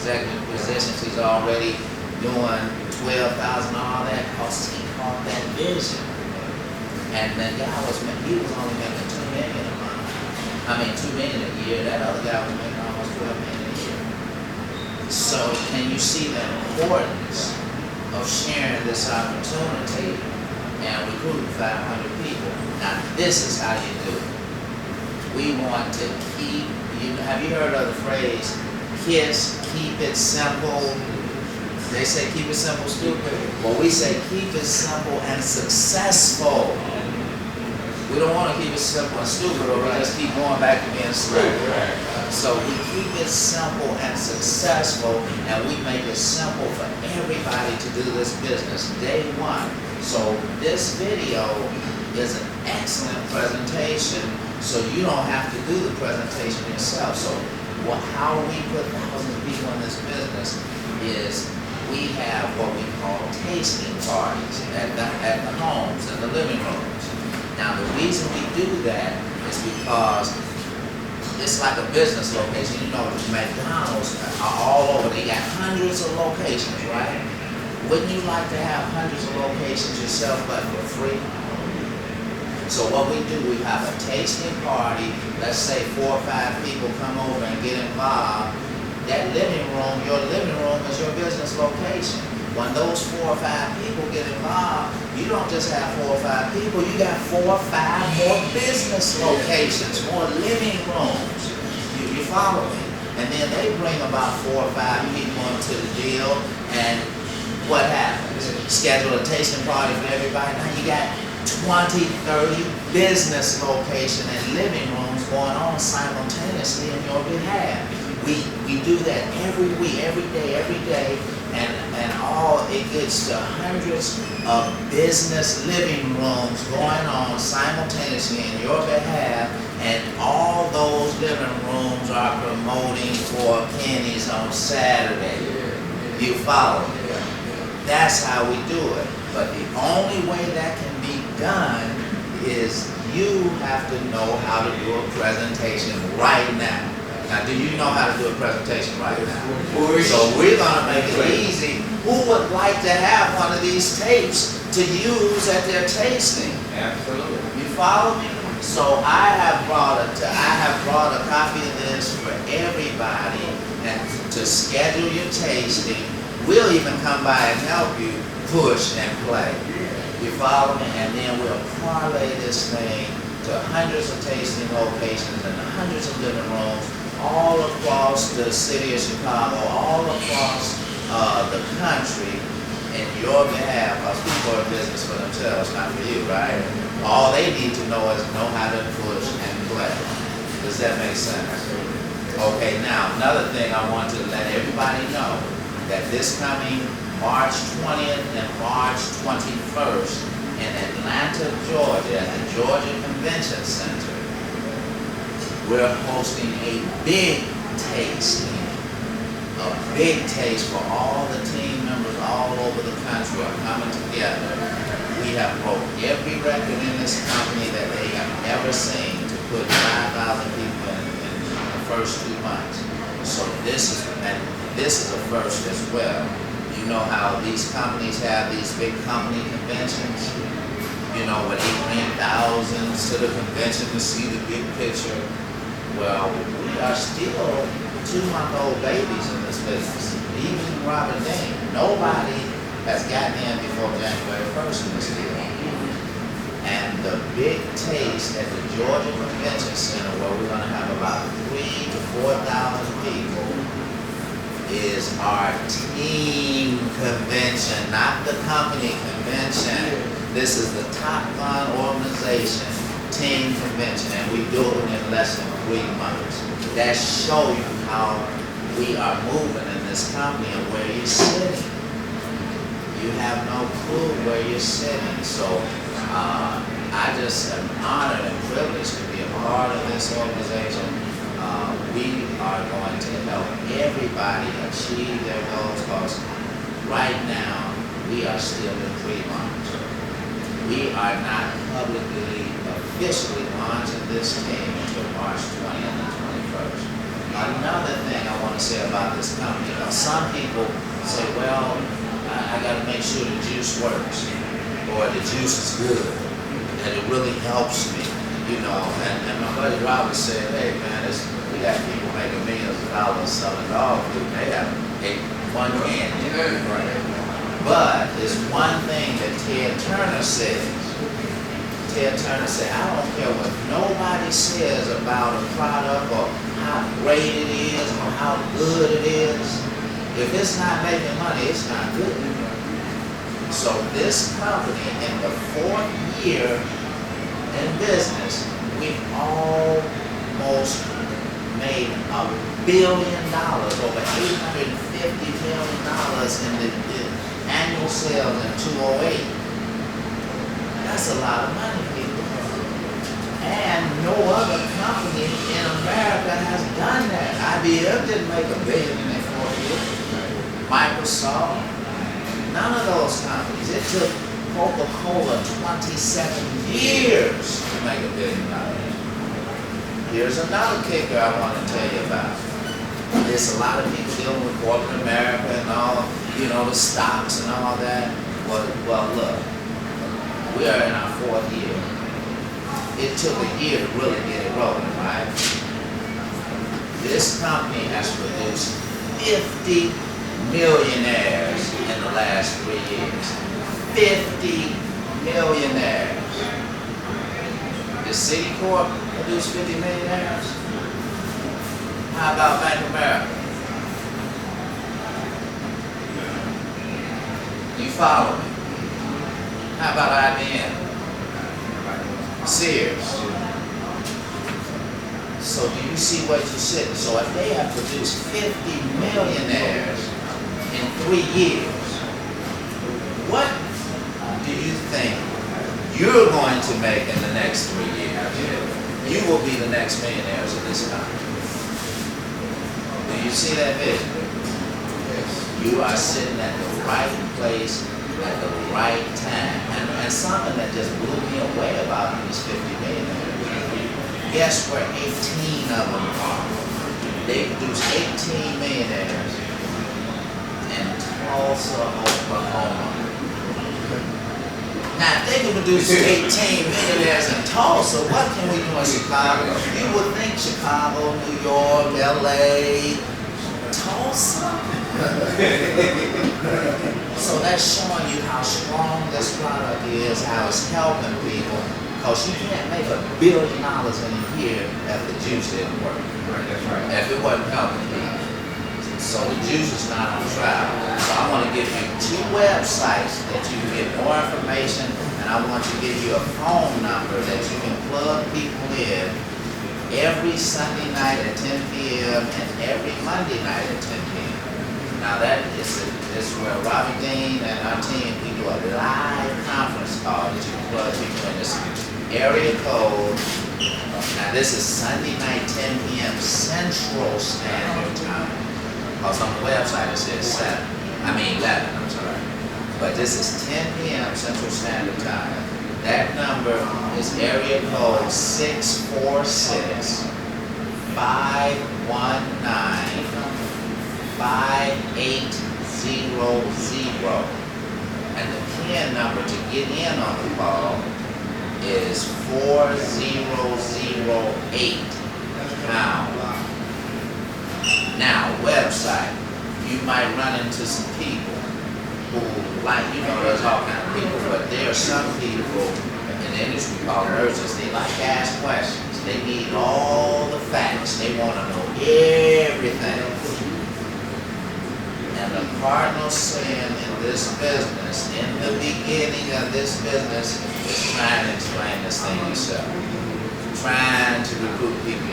executive positions. He's already doing 12,000, all that, because he caught that vision. And the guy he was only making $2 million a month. I mean, $2 million a year. That other guy was making almost $12 million a year. So can you see the importance of sharing this opportunity and recruiting 500 people? Now, this is how you do it. We want to have you heard of the phrase, KISS, keep it simple? They say keep it simple, stupid. Well, we say keep it simple and successful. We don't want to keep it simple and stupid, or we just keep going back to being stupid. So we keep it simple and successful, and we make it simple for everybody to do this business day one. So this video is an excellent presentation, so you don't have to do the presentation yourself. So how we put thousands of people in this business is we have what we call tasting parties at the homes and the living rooms. Now the reason we do that is because it's like a business location. You know, McDonald's are all over. They got hundreds of locations, right? Wouldn't you like to have hundreds of locations yourself, but for free? So what we do, we have a tasting party. Let's say 4 or 5 people come over and get involved. That living room, your living room is your business location. When those 4 or 5 people get involved, you don't just have 4 or 5 people, you got 4 or 5 more business locations, more living rooms. You follow me? And then they bring about 4 or 5 people into the deal, and what happens? Schedule a tasting party for everybody. Now you got 20, 30 business locations and living rooms going on simultaneously in your behalf. We do that every week, every day, and all it gets to hundreds of business living rooms going on simultaneously in your behalf, and all those living rooms are promoting for pennies on Saturday. You follow me? That's how we do it. But the only way that can be done is you have to know how to do a presentation right now. Now, do you know how to do a presentation right now? So we're going to make it easy. Who would like to have one of these tapes to use at their tasting? Absolutely. You follow me? So I have brought a copy of this for everybody, and to schedule your tasting. We'll even come by and help you push and play. You follow me? And then we'll parlay this thing to hundreds of tasting locations and hundreds of living rooms all across the city of Chicago, all across the country in your behalf, because people are in business for themselves, not for you, right? All they need to know is know how to push and play. Does that make sense? Okay, now another thing I want to let everybody know, that this coming March 20th and March 21st in Atlanta, Georgia, at the Georgia Convention Center, we're hosting a big tasting. A big taste for all the team members all over the country are coming together. We have broke every record in this company that they have ever seen to put 5,000 people in the first 2 months. So this is a first as well. You know how these companies have these big company conventions? You know, where they bring thousands to the convention to see the big picture. Well, we are still 2-month-old babies in this business. Even Robert Dean, nobody has gotten in before January 1st in this deal. And the big taste at the Georgia Convention Center, where we're going to have about 3,000 to 4,000 people, is our team convention, not the company convention. This is the Top Gun organization team convention, and we do it in less than 3 months. That shows you how we are moving in this company and where you're sitting. You have no clue where you're sitting. So I just am honored and privileged to be a part of this organization. We are going to help everybody achieve their goals, because right now we are still in pre-launch. We are not officially launching this team until March 20th and 21st. Another thing I want to say about this company, some people say, well, I got to make sure the juice works, or the juice is good, and it really helps me, and my buddy Robert said, hey man, we got people making millions of dollars selling dog food, they have one candy. But there's one thing that Ted Turner says. Ted Turner said, I don't care what nobody says about a product or how great it is or how good it is. If it's not making money, it's not good. So this company, in the 4th year in business, we almost made $1 billion, over $850 million in the annual sales in 2008. That's a lot of money, people. And no other company in America has done that. IBM didn't make $1 billion in their 4th year. Microsoft, none of those companies. It took Coca-Cola 27 years to make $1 billion. Here's another kicker I want to tell you about. There's a lot of people dealing with corporate America and all, the stocks and all that. Well, look, we are in our 4th year. It took a year to really get it rolling, right? This company has produced 50 millionaires in the last 3 years. 50 millionaires. Did Citicorp produce 50 millionaires? How about Bank of America? You follow me? How about IBM? Sears? So do you see what you said? So if they have produced 50 millionaires in 3 years, what do you think you're going to make in the next 3 years? You will be the next millionaires of this country. Do you see that vision? You are sitting at the right place at the right time. And something that just blew me away about these 50 millionaires. Guess where 18 of them are? They produced 18 millionaires in Tulsa, Oklahoma. Now, if they can produce 18 millionaires in Tulsa, what can we do in Chicago? You would think Chicago, New York, LA, Tulsa. So that's showing you how strong this product is, how it's helping people. Because you can't make $1 billion in a year if the juice didn't work. That's right. If it wasn't helping people. So the juice is not on trial. So I want to give you 2 websites that you can get more information, and I want to give you a phone number that you can plug people in every Sunday night at 10 p.m. and every Monday night at 10 p.m. Now that is where Robbie Dean and our team, we do a live conference call that you can plug people in. This area code, now this is Sunday night 10 p.m. Central Standard Time. Because on the website it says 11, I'm sorry. But this is 10 p.m. Central Standard Time. That number is area code 646-519-5800. And the PIN number to get in on the call is 4008 pound. Now, website, you might run into some people who, there's all kind of people, but there are some people in the industry called merchants, they like to ask questions. They need all the facts. They want to know everything. And the cardinal sin in this business, in the beginning of this business, is trying to explain this thing yourself. Trying to recruit people.